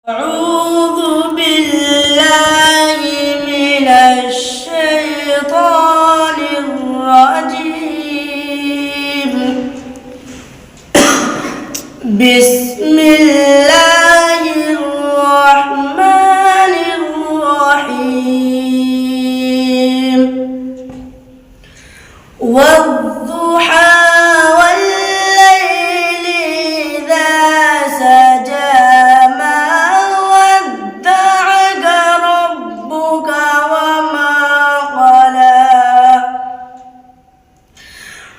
أعوذ بالله من الشيطان الرجيم. بسم الله الرحمن الرحيم. والضحى والليل إذا سجى ما ودعك ربك وما قلى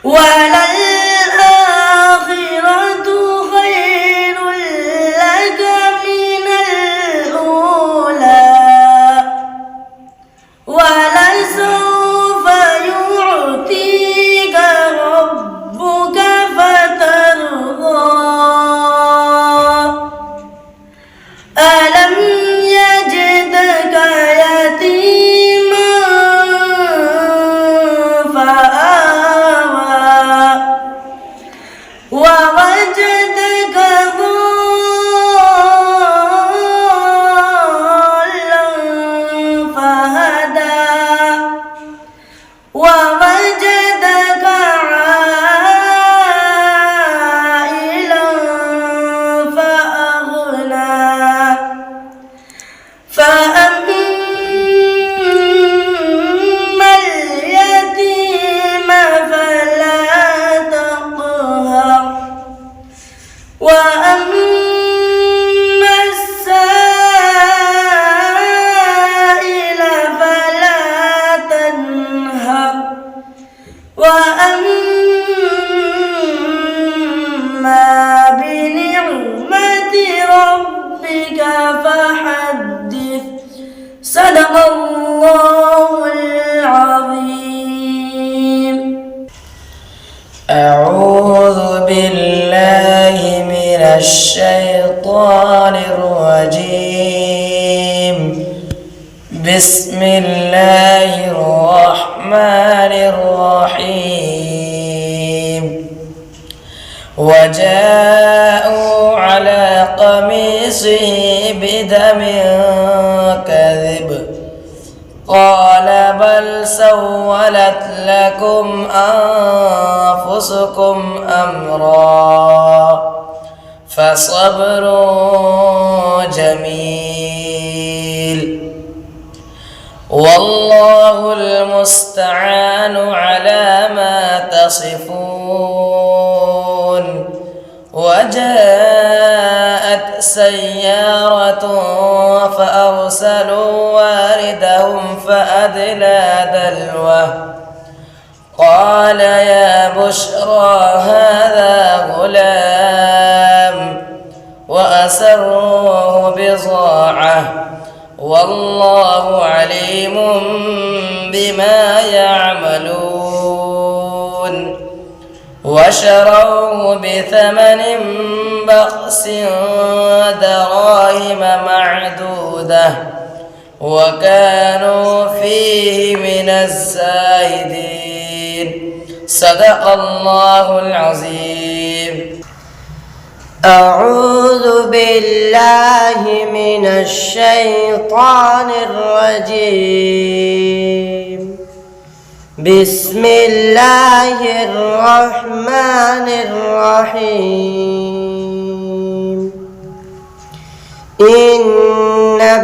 وللآخرة خير لك من الأولى ولسوف يعطيك ربك فترضى. ألم يجدك يتيما فآوى ووجدك ضالا فهدى ووجدك عائلا فأغنى. فأما اليتيم فلا تقهر وأما السائل فلا تنهر وأما بنعمة ربك فحدث. صدق الله العظيم. أعوذ بالله من الشيطان الرجيم. بسم الله الرحمن الرحيم. وجاءوا على قميصه بدم كذب قال بل سولت لكم أنفسكم أمرا فصبر جميل والله المستعان على ما تصفون. وجاءت سيارة فأرسلوا واردهم فأدلى دلوه قال يا بشرى هذا غلام وأسروه بضاعة والله عليم بما يعملون. وشروه بثمن بخس دراهم معدودة وكانوا فيه من الزاهدين. صدق الله العظيم. أعوذ بالله من الشيطان الرجيم. بسم الله الرحمن الرحيم. إن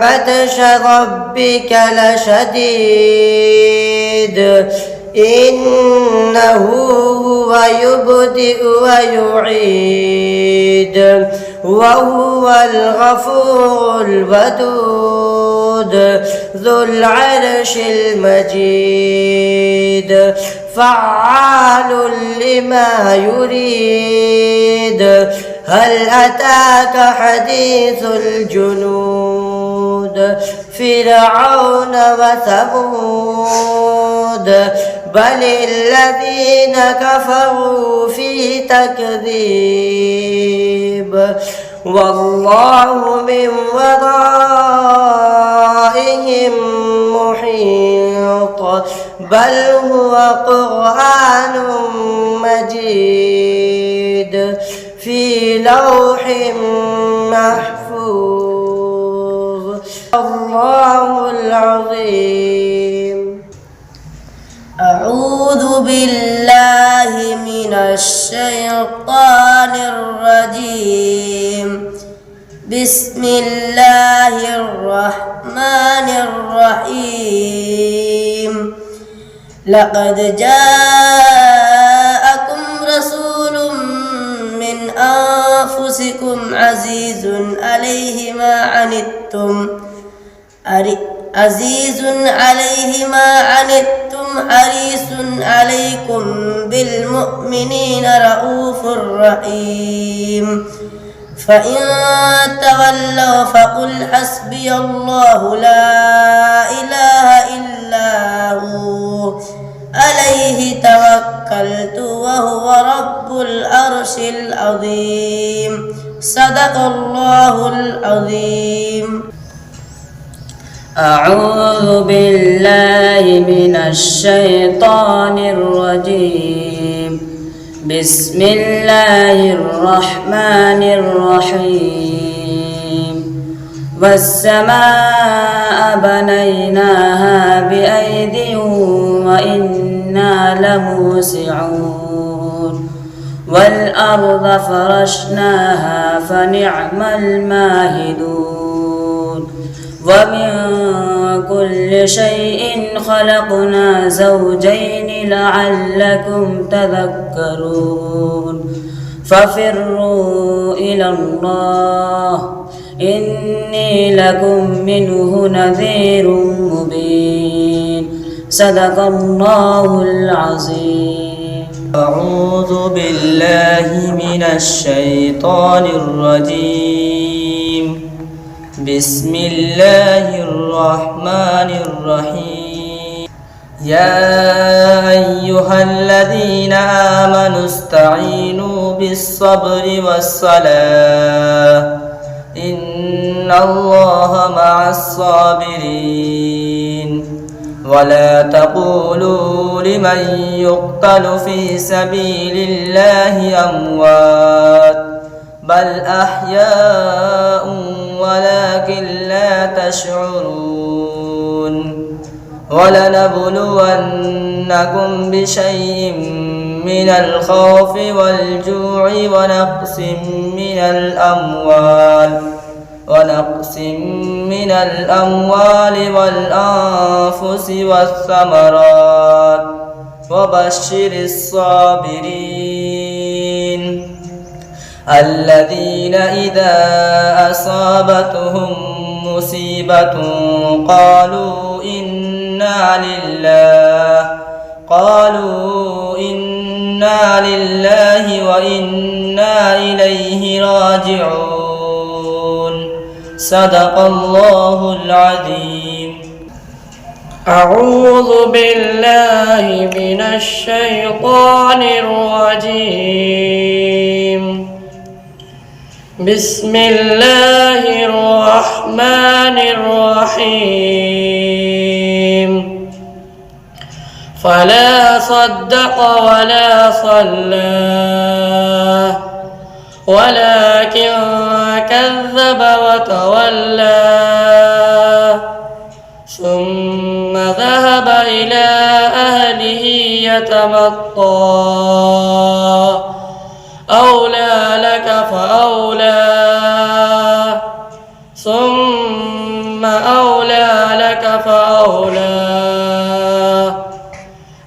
بطش ربك لشديد إنه هو يبدئ ويعيد وهو الغفور الودود ذو العرش المجيد فعال لما يريد. هل أتاك حديث الجنود فرعون وثمود بل الذين كفروا في تكذيب والله من ورائهم محيط بل هو قرآن مجيد في لوح محفوظ. الله العظيم. أعوذ بالله من الشيطان الرجيم. بسم الله الرحمن الرحيم. لقد جاءكم رسول من أنفسكم عزيز عليه ما عنتم حريص عليكم بالمؤمنين رؤوف رحيم. فإن تولوا فقل حسبي الله لا إله إلا هو عليه توكلت وهو رب العرش العظيم. صدق الله العظيم. أعوذ بالله من الشيطان الرجيم. بسم الله الرحمن الرحيم. والسماء بنيناها بأيد وإنا لموسعون. والأرض فرشناها فنعم الماهدون. ومن كل شيء خلقنا زوجين لعلكم تذكرون. ففروا إلى الله إني لكم منه نذير مبين. صدق الله العظيم. أعوذ بالله من الشيطان الرجيم. بسم الله الرحمن الرحيم. يا أيها الذين آمنوا استعينوا بالصبر والصلاة إن الله مع الصابرين. ولا تقولوا لمن يقتل في سبيل الله أموات بل أحياء ولكن لا تشعرون. ولنبلونكم بشيء من الخوف والجوع ونقص من الأموال والأنفس والثمرات وبشر الصابرين الذين إذا أصابتهم مصيبة قالوا إنا لله وإنا إليه راجعون. صدق الله العظيم. أعوذ بالله من الشيطان الرجيم. بسم الله الرحمن الرحيم. فلا صدق ولا صلى ولكن كذب وتولى ثم ذهب إلى أهله يتمطى. أولى لك فأولى ثم أولى لك فأولى.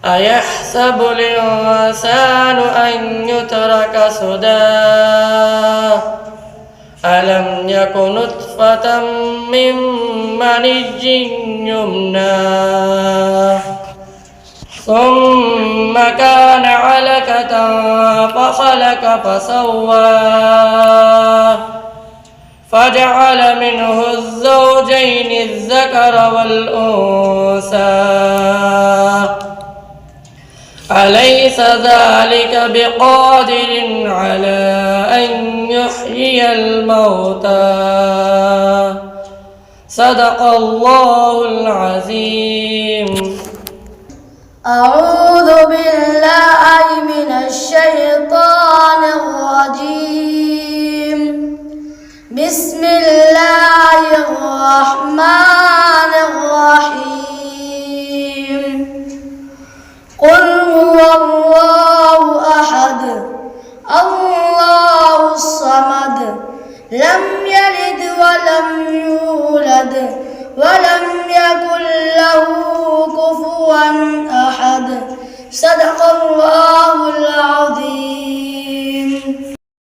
أيحسب الإنسان أن يترك سدى ألم يك نطفة من مني يمنى ثم كان علقة فخلق فسوى فجعل منه الزوجين الذكر والأنثى. أليس ذلك بقادر على أن يحيي الموتى. صدق الله العظيم. أعوذ بالله من الشيطان الرجيم. بسم الله الرحمن قل هو الله أحد الله الصمد لم يلد ولم يولد ولم يكن له